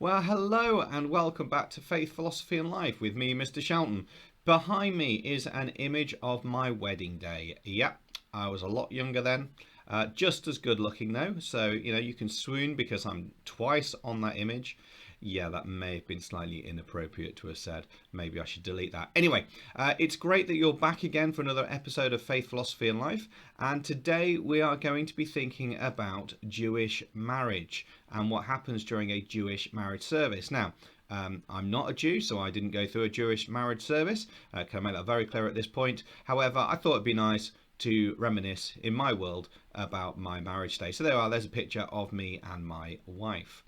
Well, hello and welcome back to Faith, Philosophy and Life with me, Mr. Shelton. Behind me is an image of my wedding day. Yep, I was a lot younger then. Just as good looking though, so you can swoon because I'm twice on that image. Yeah, that may have been slightly inappropriate to have said. Maybe I should delete that. Anyway, it's great that you're back again for another episode of Faith, Philosophy and Life. And today we are going to be thinking about Jewish marriage and what happens during a Jewish marriage service. Now, I'm not a Jew, so I didn't go through a Jewish marriage service. Can I make that very clear at this point? However, I thought it'd be nice to reminisce in my world about my marriage day. So there's a picture of me and my wife,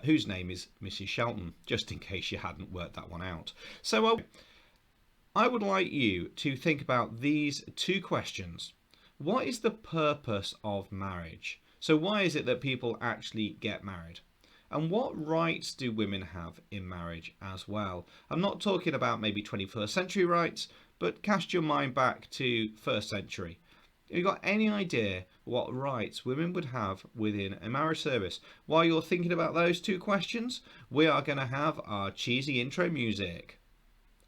whose name is Mrs. Shelton, just in case you hadn't worked that one out. So I would like you to think about these two questions. What is the purpose of marriage? So why is it that people actually get married? And what rights do women have in marriage as well? I'm not talking about maybe 21st century rights, but cast your mind back to 1st century. Have you got any idea what rights women would have within a marriage service? While you're thinking about those two questions, we are going to have our cheesy intro music.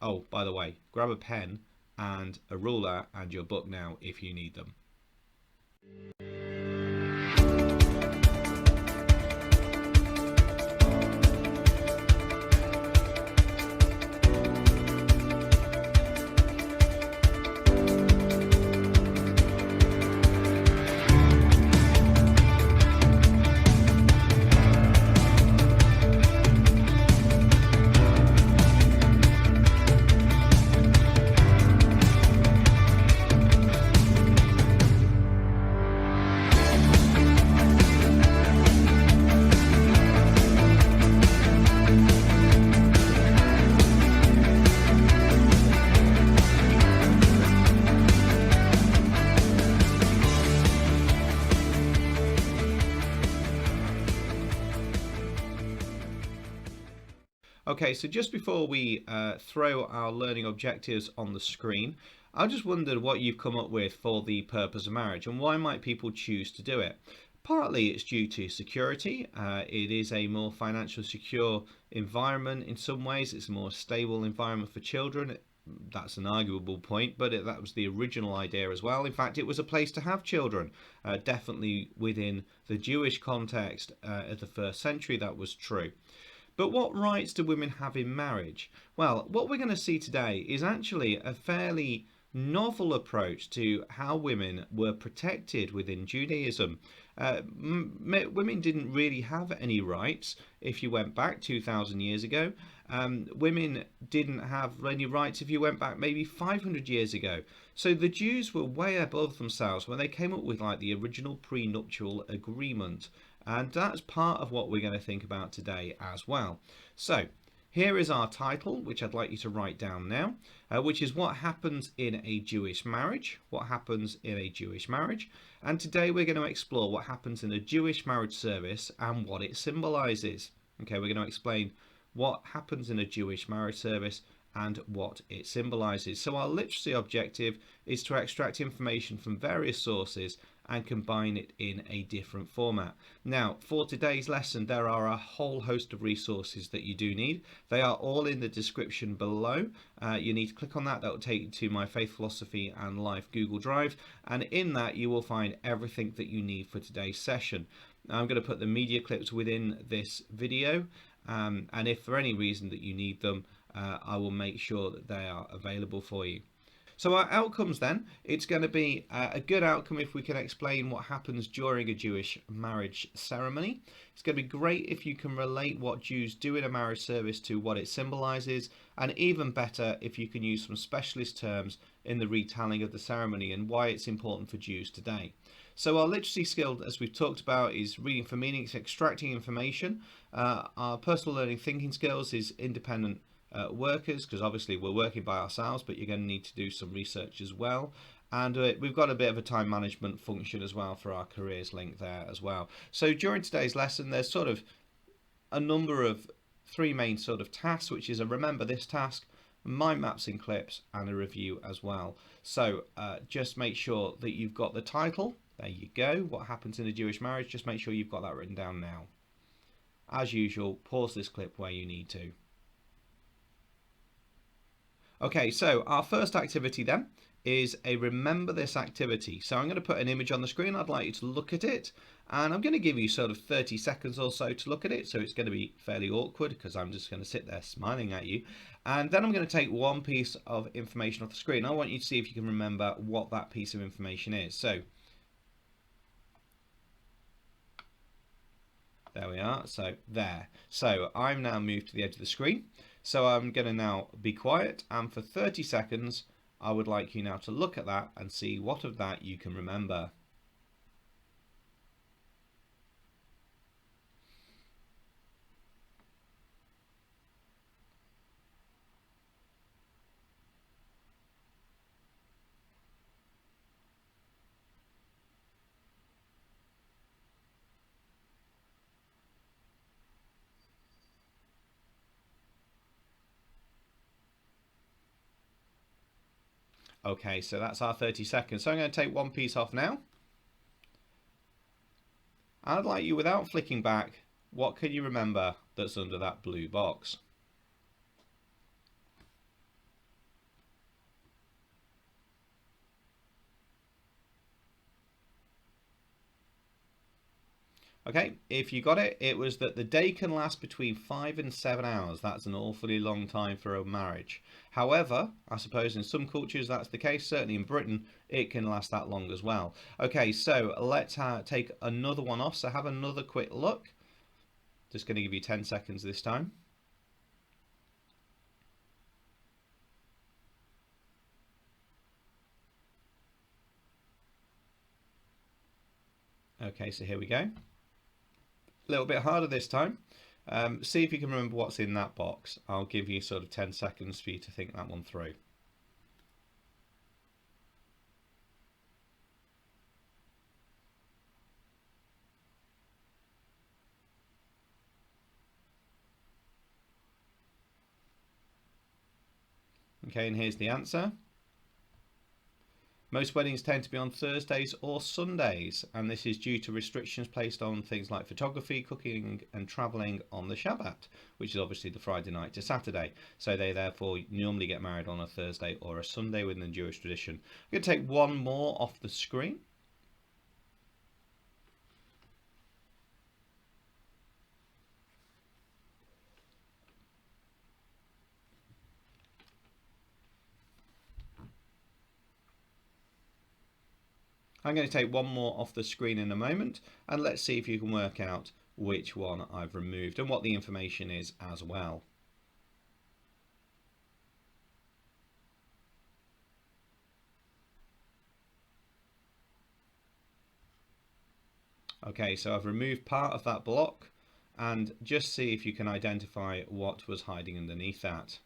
Oh, by the way, grab a pen and a ruler and your book now if you need them. Okay, so just before we throw our learning objectives on the screen, I just wondered what you've come up with for the purpose of marriage and why might people choose to do it. Partly it's due to security. It is a more financially secure environment in some ways. It's a more stable environment for children. That's an arguable point, but that was the original idea as well. In fact, it was a place to have children. Definitely within the Jewish context of the 1st century, that was true. But what rights do women have in marriage? Well, what we're going to see today is actually a fairly novel approach to how women were protected within Judaism. Women didn't really have any rights if you went back 2,000 years ago. Women didn't have any rights if you went back maybe 500 years ago. So the Jews were way above themselves when they came up with like the original prenuptial agreement. And that's part of what we're going to think about today as well. So here is our title, which I'd like you to write down now, which is what happens in a Jewish marriage. What happens in a Jewish marriage. And today we're going to explore what happens in a Jewish marriage service and what it symbolizes. Okay, we're going to explain what happens in a Jewish marriage service and what it symbolizes. So our literacy objective is to extract information from various sources and combine it in a different format. Now, for today's lesson, there are a whole host of resources that you do need. They are all in the description below. You need to click on that. That will take you to my Faith, Philosophy and Life Google Drive. And in that, you will find everything that you need for today's session. Now, I'm going to put the media clips within this video. And if for any reason that you need them, I will make sure that they are available for you. So our outcomes then, it's going to be a good outcome if we can explain what happens during a Jewish marriage ceremony. It's going to be great if you can relate what Jews do in a marriage service to what it symbolizes, and even better if you can use some specialist terms in the retelling of the ceremony and why it's important for Jews today. So our literacy skill, as we've talked about, is reading for meaning, it's extracting information. Our personal learning thinking skills is independent workers, because obviously we're working by ourselves, but you're going to need to do some research as well. And we've got a bit of a time management function as well for our careers link there as well. So during today's lesson, there's sort of a number of 3 main sort of tasks, which is a remember this task, mind maps and clips, and a review as well. So just make sure that you've got the title. There you go. What happens in a Jewish marriage? Just make sure you've got that written down now. as usual, pause this clip where you need to. Okay, so our first activity then is a remember this activity. So I'm going to put an image on the screen. I'd like you to look at it, and I'm going to give you sort of 30 seconds or so to look at it. So it's going to be fairly awkward because I'm just going to sit there smiling at you. And then I'm going to take one piece of information off the screen. I want you to see if you can remember what that piece of information is. So there we are. So there. So I'm now moved to the edge of the screen. So I'm going to now be quiet, and for 30 seconds I would like you now to look at that and see what of that you can remember. Okay, so that's our 30 seconds. So I'm going to take one piece off now. I'd like you, without flicking back, what can you remember that's under that blue box? Okay, if you got it, it was that the day can last between 5 and 7 hours. That's an awfully long time for a marriage. However, I suppose in some cultures that's the case. Certainly in Britain, it can last that long as well. Okay, so let's take another one off. So have another quick look. Just going to give you 10 seconds this time. Okay, so here we go. A little bit harder this time. See if you can remember what's in that box. I'll give you sort of 10 seconds for you to think that one through. Okay, and here's the answer. Most weddings tend to be on Thursdays or Sundays, and this is due to restrictions placed on things like photography, cooking and travelling on the Shabbat, which is obviously the Friday night to Saturday. So they therefore normally get married on a Thursday or a Sunday within the Jewish tradition. I'm going to take one more off the screen. I'm going to take one more off the screen in a moment, and let's see if you can work out which one I've removed and what the information is as well. Okay, so I've removed part of that block, and just see if you can identify what was hiding underneath that.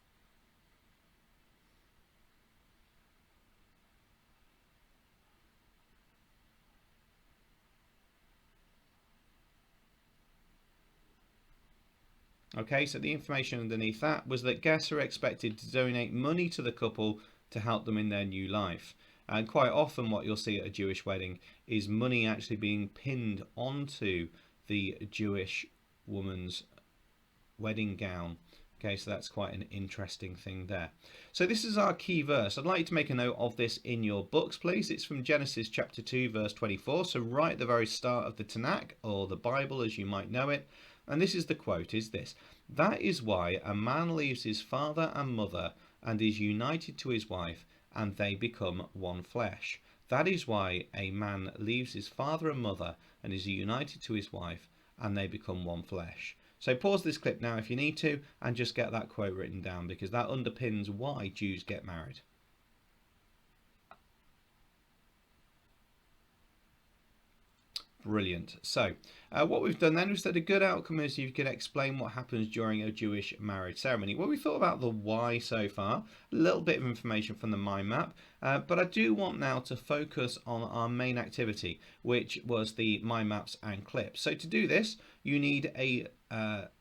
Okay, so the information underneath that was that guests are expected to donate money to the couple to help them in their new life. And quite often what you'll see at a Jewish wedding is money actually being pinned onto the Jewish woman's wedding gown. Okay, so that's quite an interesting thing there. So this is our key verse. I'd like you to make a note of this in your books, please. It's from Genesis chapter 2, verse 24. So right at the very start of the Tanakh, or the Bible as you might know it. And this is the quote, is this: "That is why a man leaves his father and mother and is united to his wife, and they become one flesh. That is why a man leaves his father and mother and is united to his wife, and they become one flesh." So pause this clip now if you need to, and just get that quote written down, because that underpins why Jews get married. Brilliant. So what we've done then is that a good outcome is you can explain what happens during a Jewish marriage ceremony. Well, we thought about the why so far, a little bit of information from the mind map, but I do want now to focus on our main activity, which was the mind maps and clips. So to do this, you need a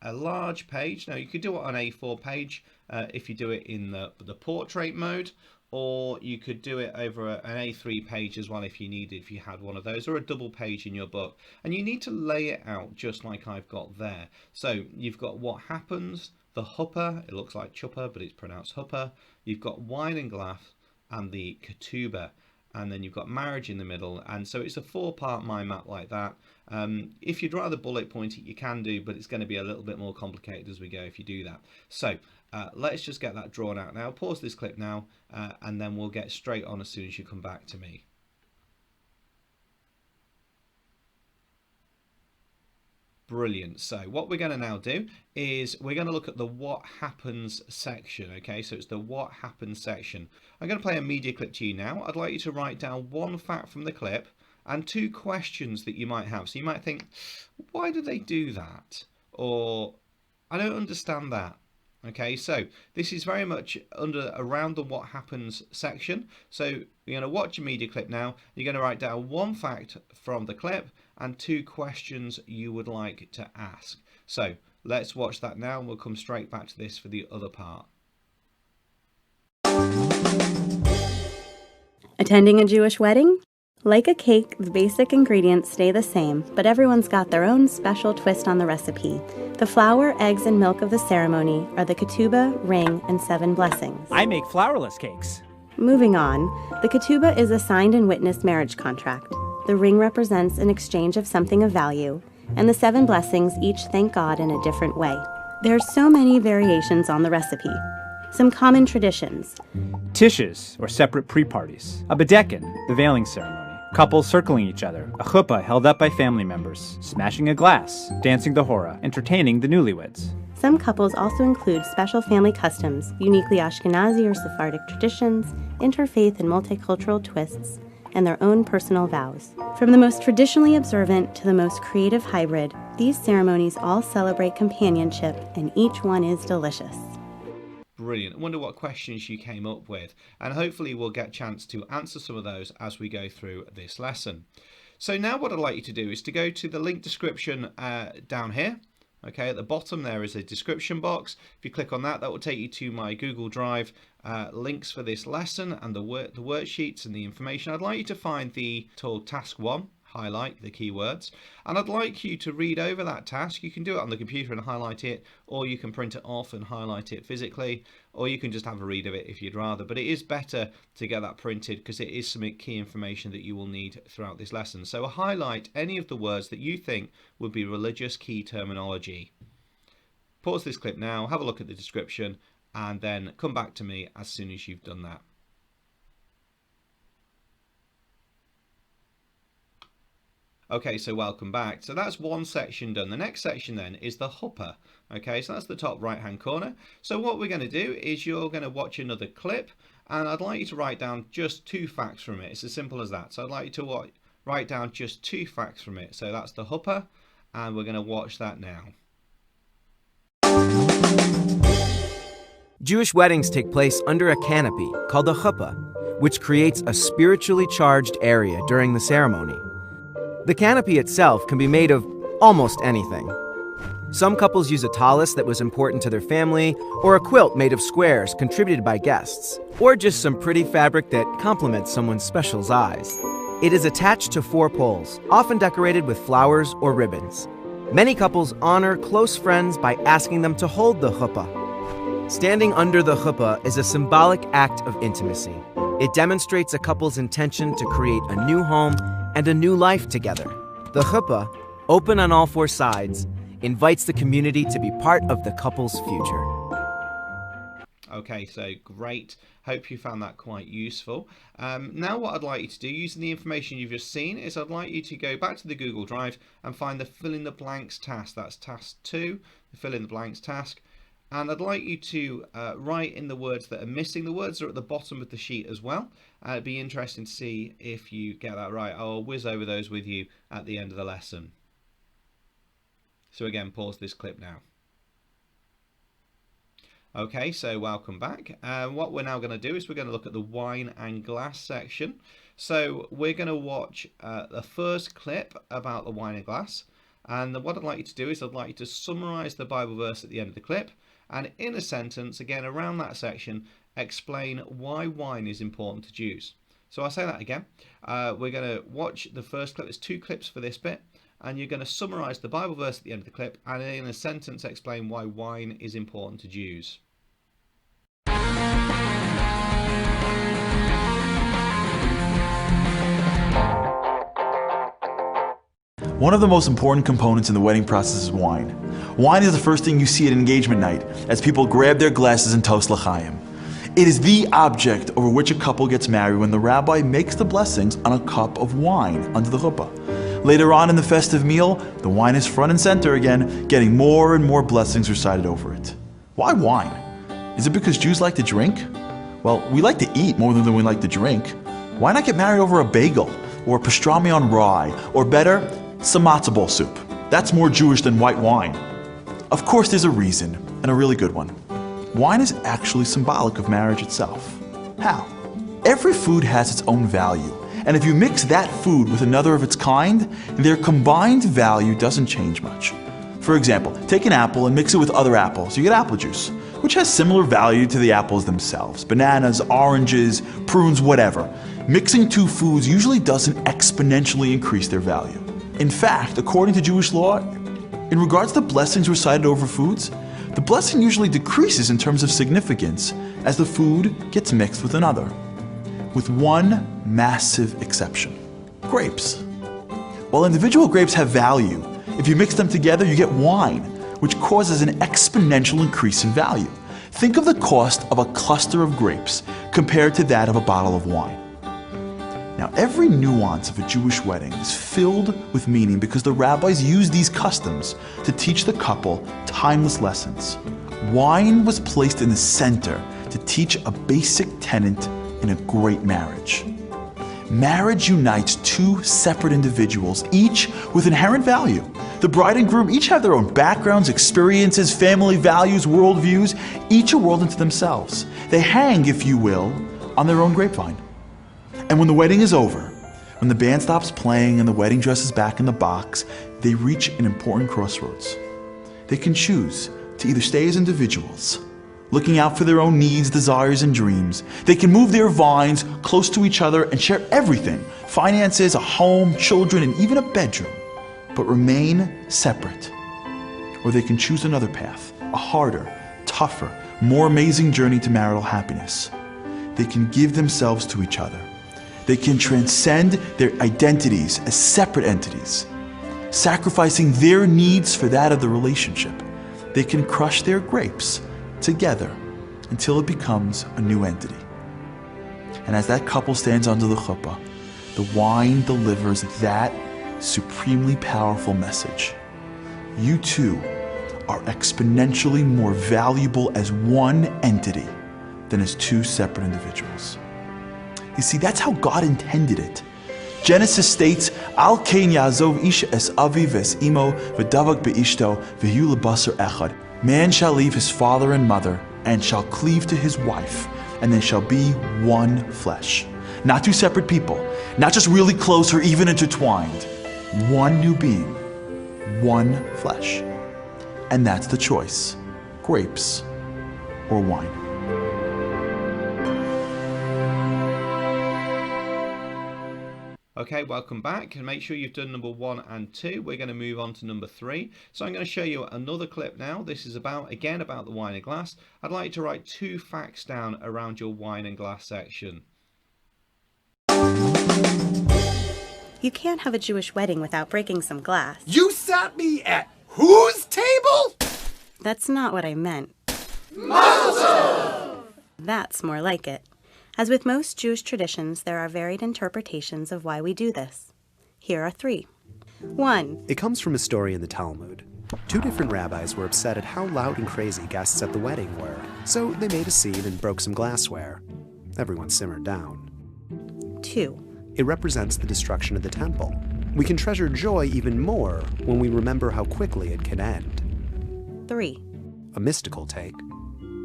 large page. Now you could do it on A4 page if you do it in the portrait mode, or you could do it over an A3 page as well if you needed, if you had one of those, or a double page in your book. And you need to lay it out just like I've got there. So you've got what happens, the huppa, it looks like chuppa, but it's pronounced huppa. You've got wine and glass and the ketubah. And then you've got marriage in the middle, and so it's a 4-part mind map like that. If you'd rather bullet point it, you can do, but it's going to be a little bit more complicated as we go if you do that. So let's just get that drawn out now. Pause this clip now, and then we'll get straight on as soon as you come back to me. Brilliant. So what we're going to now do is we're going to look at the what happens section. Okay, so it's the what happens section. I'm going to play a media clip to you now. I'd like you to write down one fact from the clip and 2 questions that you might have. So you might think, why do they do that? Or I don't understand that. Okay, so this is very much around the what happens section. So you're going to watch a media clip now. You're going to write down one fact from the clip and 2 questions you would like to ask. So let's watch that now, and we'll come straight back to this for the other part. Attending a Jewish wedding? Like a cake, the basic ingredients stay the same, but everyone's got their own special twist on the recipe. The flour, eggs, and milk of the ceremony are the ketubah, ring, and 7 blessings. I make flourless cakes. Moving on, the ketubah is a signed and witnessed marriage contract. The ring represents an exchange of something of value, and the 7 blessings each thank God in a different way. There are so many variations on the recipe. Some common traditions. Tishes, or separate pre-parties. A bedekin, the veiling ceremony. Couples circling each other. A chuppah held up by family members. Smashing a glass. Dancing the hora. Entertaining the newlyweds. Some couples also include special family customs, uniquely Ashkenazi or Sephardic traditions, interfaith and multicultural twists, and their own personal vows. From the most traditionally observant to the most creative hybrid, these ceremonies all celebrate companionship, and each one is delicious. Brilliant. I wonder what questions you came up with, and hopefully we'll get a chance to answer some of those as we go through this lesson. So now what I'd like you to do is to go to the link description down here. Okay, at the bottom there is a description box. If you click on that, that will take you to my Google Drive links for this lesson and the worksheets and the information. I'd like you to find the tool Task 1, highlight the keywords, and I'd like you to read over that task. You can do it on the computer and highlight it, or you can print it off and highlight it physically, or you can just have a read of it if you'd rather, but it is better to get that printed because it is some key information that you will need throughout this lesson. So highlight any of the words that you think would be religious key terminology. Pause this clip now, have a look at the description, and then come back to me as soon as you've done that. Okay, so welcome back. So that's one section done. The next section then is the huppa. Okay, so that's the top right hand corner. So what we're going to do is you're going to watch another clip, and I'd like you to write down just 2 facts from it. It's as simple as that. So I'd like you to write down just 2 facts from it. So that's the huppa, and we're going to watch that now. Jewish weddings take place under a canopy called a chuppah, which creates a spiritually charged area during the ceremony. The canopy itself can be made of almost anything. Some couples use a tallis that was important to their family, or a quilt made of squares contributed by guests, or just some pretty fabric that complements someone's special's eyes. It is attached to 4 poles, often decorated with flowers or ribbons. Many couples honor close friends by asking them to hold the chuppah. Standing under the chuppah is a symbolic act of intimacy. It demonstrates a couple's intention to create a new home and a new life together. The chuppah, open on all 4 sides, invites the community to be part of the couple's future. Okay, so great. Hope you found that quite useful. Now what I'd like you to do, using the information you've just seen, is I'd like you to go back to the Google Drive and find the fill in the blanks task. That's task 2, the fill in the blanks task. And I'd like you to write in the words that are missing. The words are at the bottom of the sheet as well. It'd be interesting to see if you get that right. I'll whiz over those with you at the end of the lesson. So again, pause this clip now. Okay, so welcome back. What we're now going to do is we're going to look at the wine and glass section. So we're going to watch the first clip about the wine and glass. And what I'd like you to do is I'd like you to summarize the Bible verse at the end of the clip, and in a sentence, again around that section, explain why wine is important to Jews. So I'll say that again. We're going to watch the first clip. There's 2 clips for this bit, and you're going to summarize the Bible verse at the end of the clip, and in a sentence explain why wine is important to Jews. One of the most important components in the wedding process is wine. Wine is the first thing you see at engagement night as people grab their glasses and toast l'chaim. It is the object over which a couple gets married when the rabbi makes the blessings on a cup of wine under the chuppah. Later on in the festive meal, the wine is front and center again, getting more and more blessings recited over it. Why wine? Is it because Jews like to drink? Well, we like to eat more than we like to drink. Why not get married over a bagel, or pastrami on rye, or better, some matzo ball soup? That's more Jewish than white wine. Of course there's a reason, and a really good one. Wine is actually symbolic of marriage itself. How? Every food has its own value, and if you mix that food with another of its kind, their combined value doesn't change much. For example, take an apple and mix it with other apples, you get apple juice, which has similar value to the apples themselves. Bananas, oranges, prunes, whatever. Mixing 2 foods usually doesn't exponentially increase their value. In fact, according to Jewish law, in regards to blessings recited over foods, the blessing usually decreases in terms of significance as the food gets mixed with another. With one massive exception: grapes. While individual grapes have value, if you mix them together you get wine, which causes an exponential increase in value. Think of the cost of a cluster of grapes compared to that of a bottle of wine. Now, every nuance of a Jewish wedding is filled with meaning because the rabbis use these customs to teach the couple timeless lessons. Wine was placed in the center to teach a basic tenet in a great marriage. Marriage unites 2 separate individuals, each with inherent value. The bride and groom each have their own backgrounds, experiences, family values, worldviews, each a world unto themselves. They hang, if you will, on their own grapevine. And when the wedding is over, when the band stops playing and the wedding dress is back in the box, they reach an important crossroads. They can choose to either stay as individuals, looking out for their own needs, desires, and dreams. They can move their vines close to each other and share everything, finances, a home, children, and even a bedroom, but remain separate. Or they can choose another path, a harder, tougher, more amazing journey to marital happiness. They can give themselves to each other. They can transcend their identities as separate entities, sacrificing their needs for that of the relationship. They can crush their grapes together until it becomes a new entity. And as that couple stands under the chuppah, the wine delivers that supremely powerful message. You too are exponentially more valuable as one entity than as 2 separate individuals. You see, that's how God intended it. Genesis states, Al kein Yazov ish es aviv es imo v'davak beishto v'hu lebasar echad. Man shall leave his father and mother and shall cleave to his wife, and they shall be one flesh. Not 2 separate people, not just really close or even intertwined. One new being, one flesh. And that's the choice: grapes or wine. Okay, welcome back, and make sure you've done number 1 and 2. We're going to move on to number 3. So I'm going to show you another clip now. This is about the wine and glass. I'd like you to write 2 facts down around your wine and glass section. You can't have a Jewish wedding without breaking some glass. You sat me at whose table? That's not what I meant. Mazel tov! That's more like it. As with most Jewish traditions, there are varied interpretations of why we do this. Here are 3. 1. It comes from a story in the Talmud. 2 different rabbis were upset at how loud and crazy guests at the wedding were, so they made a scene and broke some glassware. Everyone simmered down. 2. It represents the destruction of the temple. We can treasure joy even more when we remember how quickly it can end. 3. A mystical take.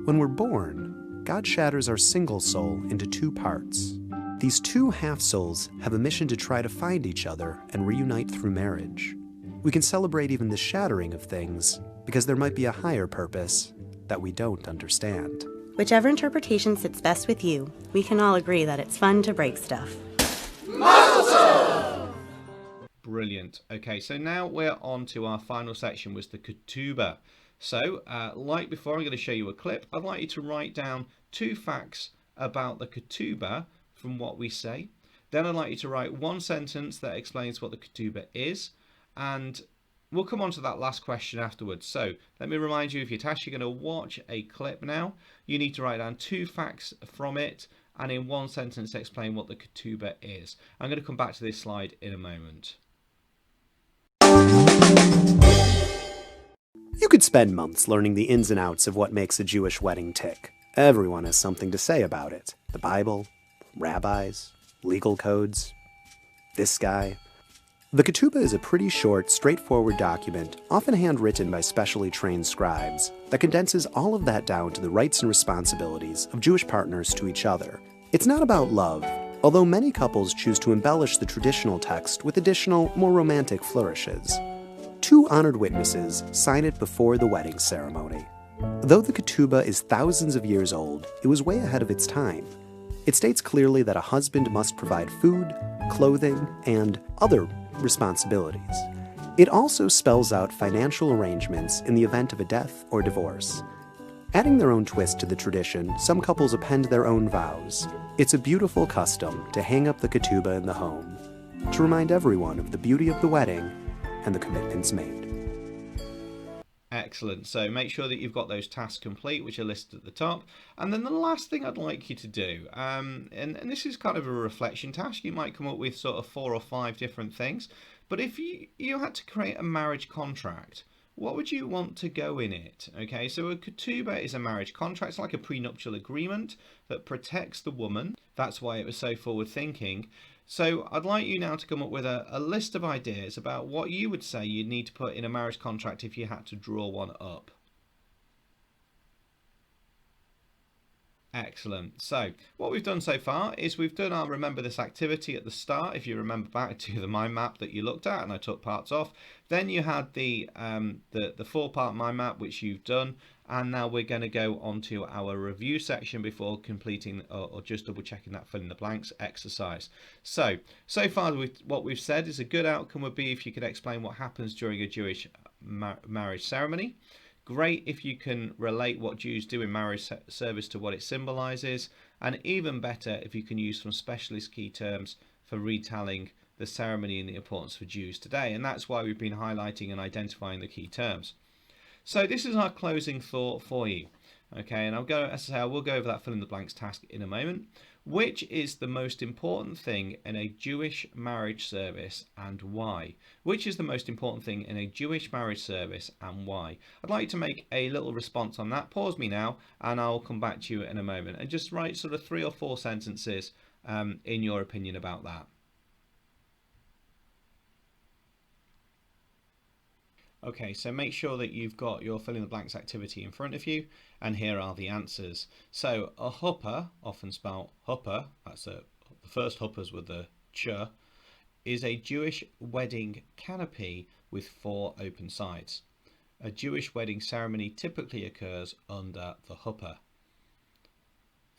When we're born, God shatters our single soul into 2 parts. These 2 half-souls have a mission to try to find each other and reunite through marriage. We can celebrate even the shattering of things because there might be a higher purpose that we don't understand. Whichever interpretation sits best with you, we can all agree that it's fun to break stuff. Brilliant. Okay, so now we're on to our final section, was the ketubah. So, like before, I'm going to show you a clip. I'd like you to write down 2 facts about the ketubah from what we say. Then I'd like you to write 1 sentence that explains what the ketubah is, and we'll come on to that last question afterwards. So let me remind you, if you're tasked, you're going to watch a clip now. You need to write down 2 facts from it, and in 1 sentence explain what the ketubah is. I'm going to come back to this slide in a moment. You could spend months learning the ins and outs of what makes a Jewish wedding tick. Everyone has something to say about it. The Bible, rabbis, legal codes, this guy. The ketubah is a pretty short, straightforward document, often handwritten by specially trained scribes, that condenses all of that down to the rights and responsibilities of Jewish partners to each other. It's not about love, although many couples choose to embellish the traditional text with additional, more romantic flourishes. 2 honored witnesses sign it before the wedding ceremony. Though the ketubah is thousands of years old, it was way ahead of its time. It states clearly that a husband must provide food, clothing, and other responsibilities. It also spells out financial arrangements in the event of a death or divorce. Adding their own twist to the tradition, some couples append their own vows. It's a beautiful custom to hang up the ketubah in the home, to remind everyone of the beauty of the wedding and the commitments made. Excellent. So make sure that you've got those tasks complete, which are listed at the top. And then the last thing I'd like you to do, and this is kind of a reflection task. You might come up with sort of 4 or 5 different things. But if you had to create a marriage contract, what would you want to go in it? Okay, so a ketubah is a marriage contract. It's like a prenuptial agreement that protects the woman. That's why it was so forward thinking. So I'd like you now to come up with a list of ideas about what you would say you'd need to put in a marriage contract if you had to draw one up. Excellent. So what we've done so far is we've done our remember this activity at the start. If you remember back to the mind map that you looked at and I took parts off, then you had the 4-part mind map which you've done, and now we're going to go on to our review section before completing or just double checking that fill in the blanks exercise. So far what we've said is a good outcome would be if you could explain what happens during a Jewish marriage ceremony. Great if you can relate what Jews do in marriage service to what it symbolizes, and even better if you can use some specialist key terms for retelling the ceremony and the importance for Jews today. And that's why we've been highlighting and identifying the key terms. So this is our closing thought for you. Okay, and as I say, I will go over that fill in the blanks task in a moment. Which is the most important thing in a Jewish marriage service and why? Which is the most important thing in a Jewish marriage service and why? I'd like you to make a little response on that. Pause me now and I'll come back to you in a moment, and just write sort of 3 or 4 sentences in your opinion about that. Okay, so make sure that you've got your fill in the blanks activity in front of you, and here are the answers. So a huppah, often spelled huppah, that's the first huppahs with the ch, is a Jewish wedding canopy with 4 open sides. A Jewish wedding ceremony typically occurs under the huppah.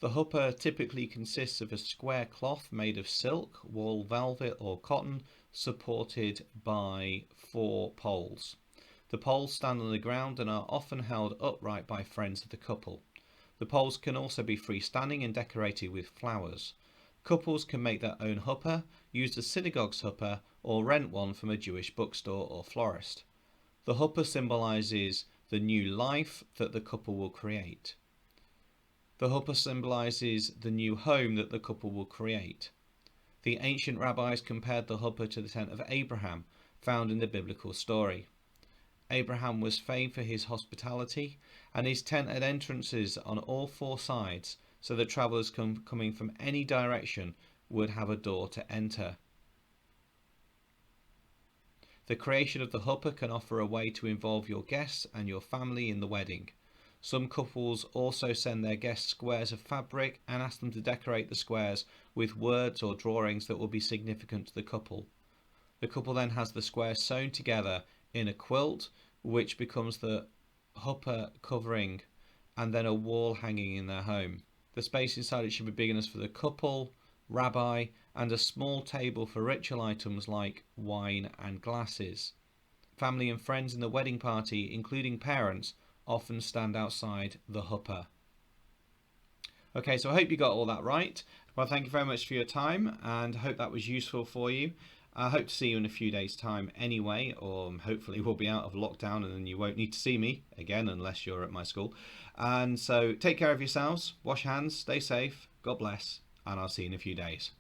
The huppah typically consists of a square cloth made of silk, wool, velvet or cotton, supported by 4 poles. The poles stand on the ground and are often held upright by friends of the couple. The poles can also be freestanding and decorated with flowers. Couples can make their own huppah, use the synagogue's huppah, or rent one from a Jewish bookstore or florist. The huppah symbolizes the new life that the couple will create. The huppah symbolizes the new home that the couple will create. The ancient rabbis compared the huppah to the tent of Abraham, found in the biblical story. Abraham was famed for his hospitality, and his tent had entrances on all 4 sides, so that travellers coming from any direction would have a door to enter. The creation of the huppah can offer a way to involve your guests and your family in the wedding. Some couples also send their guests squares of fabric and ask them to decorate the squares with words or drawings that will be significant to the couple. The couple then has the squares sewn together in a quilt, which becomes the huppah covering, and then a wall hanging in their home. The space inside it should be big enough for the couple, rabbi, and a small table for ritual items like wine and glasses. Family and friends in the wedding party, including parents, often stand outside the huppah. Okay, so I hope you got all that right. Well, thank you very much for your time, and I hope that was useful for you. I hope to see you in a few days' time anyway, or hopefully we'll be out of lockdown and then you won't need to see me again unless you're at my school. And so take care of yourselves, wash hands, stay safe, God bless, and I'll see you in a few days.